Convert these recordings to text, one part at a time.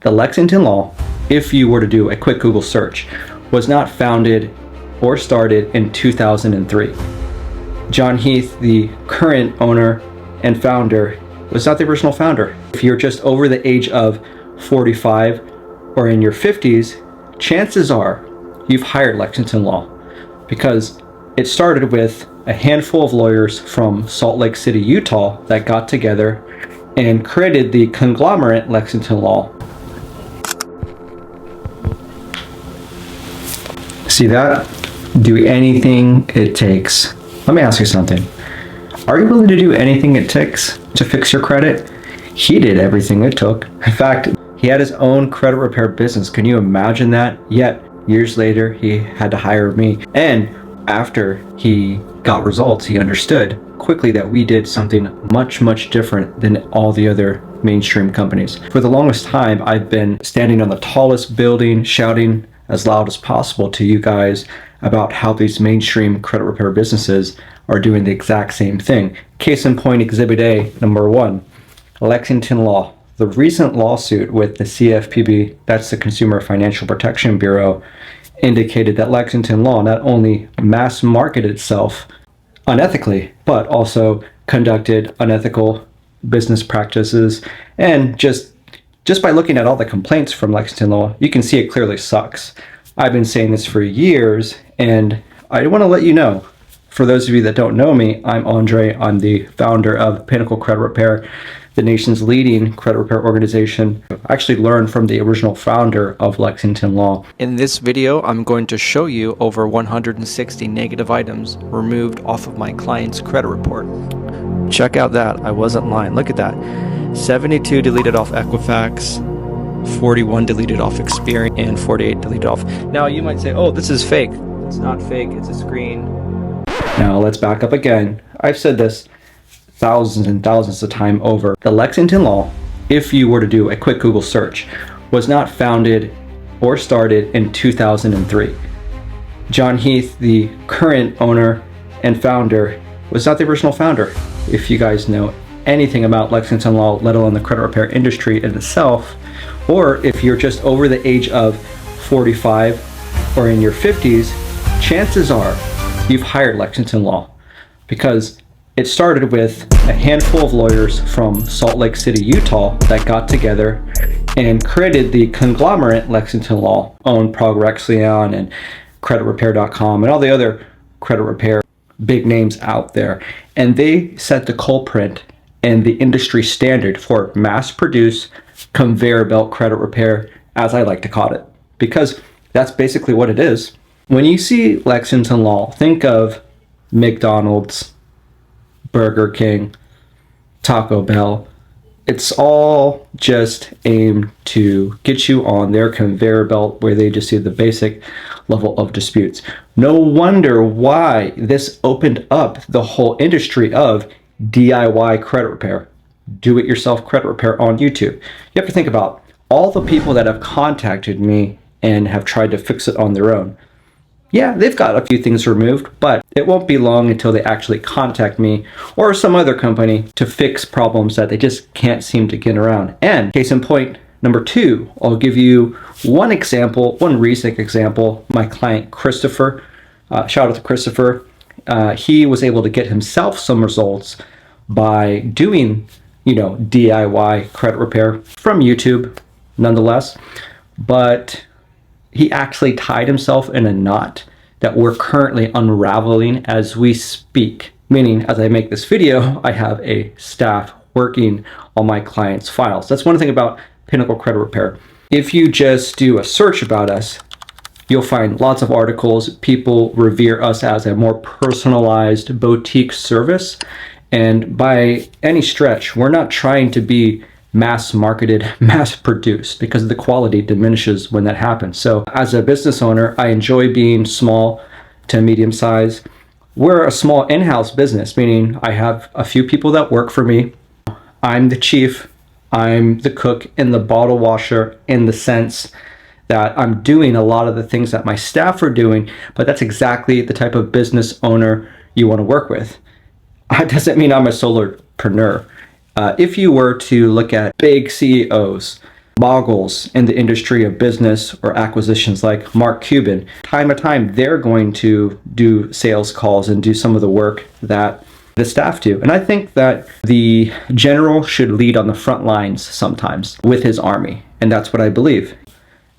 The Lexington Law, if you were to do a quick Google search, was not founded or started in 2003. John Heath, the current owner and founder, was not the original founder. If you're just over the age of 45 or in your 50s, chances are you've hired Lexington Law, because it started with a handful of lawyers from Salt Lake City, Utah that got together and created the conglomerate Lexington Law. See that? Do anything it takes. Let me ask you something. Are you willing to do anything it takes to fix your credit? He did everything it took. In fact, he had his own credit repair business. Can you imagine that? Yet, years later, he had to hire me. And after he got results, he understood quickly that we did something much, much different than all the other mainstream companies. For the longest time, I've been standing on the tallest building, shouting as loud as possible to you guys about how these mainstream credit repair businesses are doing the exact same thing. Case in point, Exhibit A, number 1, Lexington Law. The recent lawsuit with the CFPB, that's the Consumer Financial Protection Bureau, indicated that Lexington Law not only mass marketed itself unethically, but also conducted unethical business practices. And just by looking at all the complaints from Lexington Law, you can see it clearly sucks. I've been saying this for years, and I want to let you know, for those of you that don't know me, I'm Andre. I'm the founder of Pinnacle Credit Repair, the nation's leading credit repair organization. I actually learned from the original founder of Lexington Law. In this video, I'm going to show you over 160 negative items removed off of my client's credit report. Check out that. I wasn't lying. Look at that. 72 deleted off Equifax, 41 deleted off Experian, and 48 deleted off. Now you might say, oh, this is fake. It's not fake, it's a screen. Now let's back up again. I've said this thousands and thousands of times over. The Lexington Law, if you were to do a quick Google search, was not founded or started in 2003. John Heath, the current owner and founder, was not the original founder. If you guys know anything about Lexington Law, let alone the credit repair industry in itself, or if you're just over the age of 45 or in your 50s, chances are you've hired Lexington Law, because it started with a handful of lawyers from Salt Lake City, Utah that got together and created the conglomerate Lexington Law, owned Progrexion and CreditRepair.com and all the other credit repair big names out there. And they set the culprit and the industry standard for mass-produced conveyor belt credit repair, as I like to call it, because that's basically what it is. When you see Lexington Law, think of McDonald's, Burger King, Taco Bell. It's all just aimed to get you on their conveyor belt where they just see the basic level of disputes. No wonder why this opened up the whole industry of DIY credit repair, do-it-yourself credit repair on YouTube. You have to think about all the people that have contacted me and have tried to fix it on their own. Yeah, they've got a few things removed, but it won't be long until they actually contact me or some other company to fix problems that they just can't seem to get around. And case in point, number 2, I'll give you one example, one recent example. My client, Christopher, shout out to Christopher. He was able to get himself some results by doing, DIY credit repair from YouTube, nonetheless. But he actually tied himself in a knot that we're currently unraveling as we speak. Meaning, as I make this video, I have a staff working on my client's files. That's one thing about Pinnacle Credit Repair. If you just do a search about us, you'll find lots of articles. People revere us as a more personalized boutique service. And by any stretch, we're not trying to be mass marketed, mass produced, because the quality diminishes when that happens. So as a business owner, I enjoy being small to medium size. We're a small in-house business, meaning I have a few people that work for me. I'm the chief, I'm the cook and the bottle washer, in the sense that I'm doing a lot of the things that my staff are doing, but that's exactly the type of business owner you want to work with. That doesn't mean I'm a solopreneur. If you were to look at big CEOs, moguls in the industry of business or acquisitions like Mark Cuban. Time to time, they're going to do sales calls and do some of the work that the staff do. And I think that the general should lead on the front lines sometimes with his army. And that's what I believe.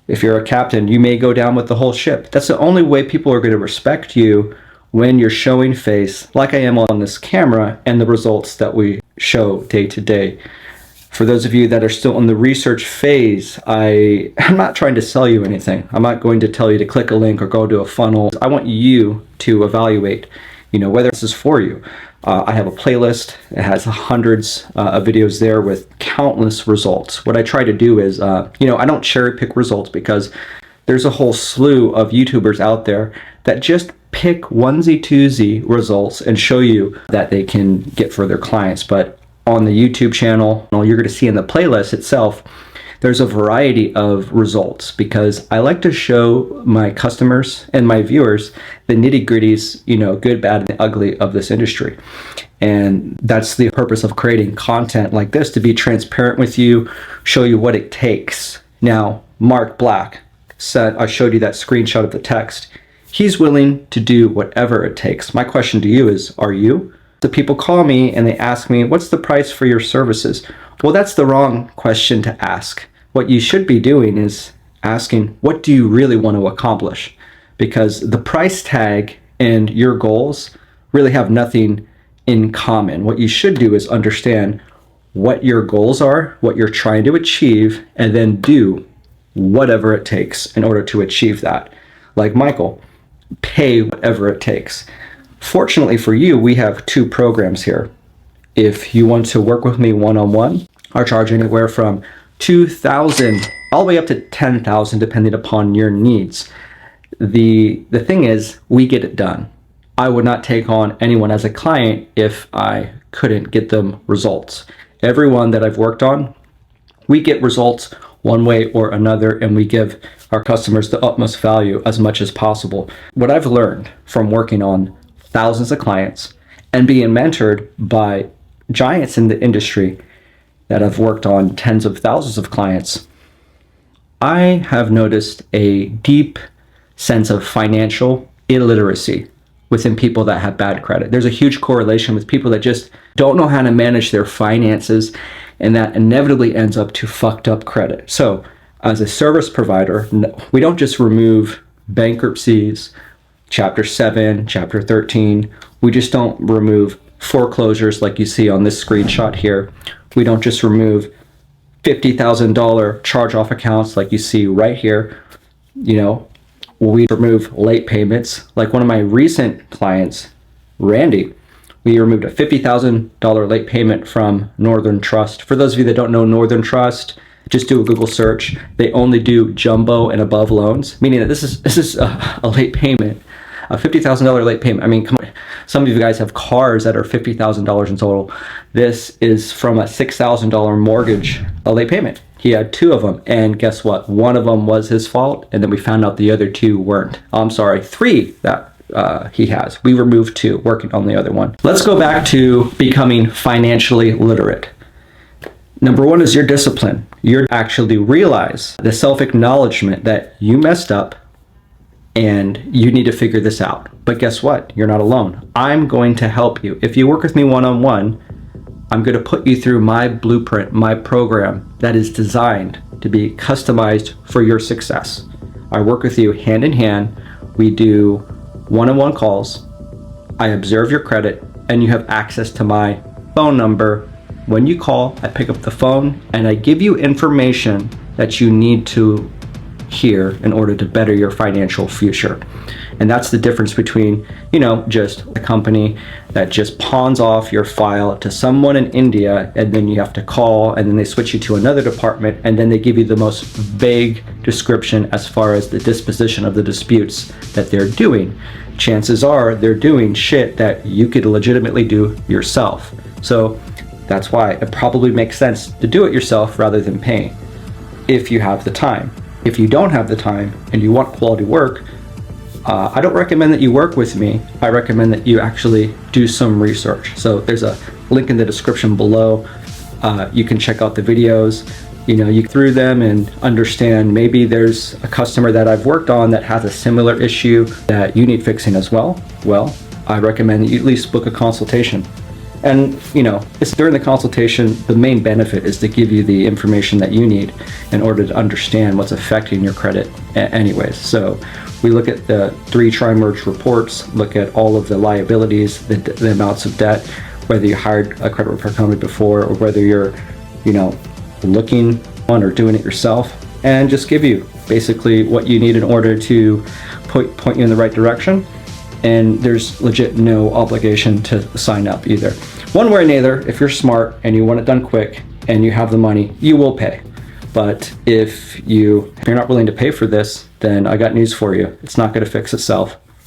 If you're a captain, you may go down with the whole ship. That's the only way people are going to respect you, when you're showing face like I am on this camera and the results that we show day to day. For those of you that are still in the research phase, I'm not trying to sell you anything. I'm not going to tell you to click a link or go to a funnel. I want you to evaluate, whether this is for you. I have a playlist. It has hundreds of videos there with countless results. What I try to do is, I don't cherry pick results, because there's a whole slew of YouTubers out there that just pick onesie-twosie results and show you that they can get further clients. But on the YouTube channel, you're going to see in the playlist itself, there's a variety of results, because I like to show my customers and my viewers the nitty-gritties, good, bad, and ugly of this industry. And that's the purpose of creating content like this, to be transparent with you, show you what it takes. Now, Mark Black said, I showed you that screenshot of the text. He's willing to do whatever it takes. My question to you is, are you? The people call me and they ask me, what's the price for your services? Well, that's the wrong question to ask. What you should be doing is asking, what do you really want to accomplish? Because the price tag and your goals really have nothing in common. What you should do is understand what your goals are, what you're trying to achieve, and then do whatever it takes in order to achieve that. Like Michael, pay whatever it takes. Fortunately for you, we have two programs here. If you want to work with me one-on-one, I charge anywhere from $2,000 all the way up to $10,000, depending upon your needs. The thing is, we get it done. I would not take on anyone as a client if I couldn't get them results. Everyone that I've worked on, we get results one way or another, and we give our customers the utmost value as much as possible. What I've learned from working on thousands of clients and being mentored by giants in the industry that have worked on tens of thousands of clients, I have noticed a deep sense of financial illiteracy within people that have bad credit. There's a huge correlation with people that just don't know how to manage their finances, and that inevitably ends up to fucked up credit. So as a service provider, we don't just remove bankruptcies, Chapter 7, Chapter 13. We just don't remove foreclosures like you see on this screenshot here. We don't just remove $50,000 charge-off accounts like you see right here. We remove late payments. Like one of my recent clients, Randy, we removed a $50,000 late payment from Northern Trust. For those of you that don't know Northern Trust, just do a Google search. They only do jumbo and above loans, meaning that this is a late payment, a $50,000 late payment. I mean, come on. Some of you guys have cars that are $50,000 in total. This is from a $6,000 mortgage, a late payment. He had two of them, and guess what? One of them was his fault, and then we found out the other two weren't. I'm sorry, three that he has. We removed two, working on the other one. Let's go back to becoming financially literate. Number one is your discipline. You actually realize the self-acknowledgement that you messed up and you need to figure this out. But guess what? You're not alone. I'm going to help you. If you work with me one-on-one, I'm going to put you through my blueprint, my program that is designed to be customized for your success. I work with you hand in hand. We do one-on-one calls. I observe your credit, and you have access to my phone number. When you call, I pick up the phone and I give you information that you need to hear in order to better your financial future. And that's the difference between, just a company that just pawns off your file to someone in India, and then you have to call, and then they switch you to another department, and then they give you the most vague description as far as the disposition of the disputes that they're doing. Chances are they're doing shit that you could legitimately do yourself. So that's why it probably makes sense to do it yourself rather than paying, if you have the time. If you don't have the time and you want quality work, I don't recommend that you work with me. I recommend that you actually do some research. So there's a link in the description below. You can check out the videos. You through them and understand maybe there's a customer that I've worked on that has a similar issue that you need fixing as well. Well, I recommend that you at least book a consultation. And it's during the consultation, the main benefit is to give you the information that you need in order to understand what's affecting your credit anyways. So we look at the 3 tri-merge reports, look at all of the liabilities, the amounts of debt, whether you hired a credit repair company before or whether you're, looking on or doing it yourself, and just give you basically what you need in order to point you in the right direction. And there's legit no obligation to sign up either. One way or another, if you're smart and you want it done quick and you have the money, you will pay. But if you're not willing to pay for this, then I got news for you. It's not going to fix itself.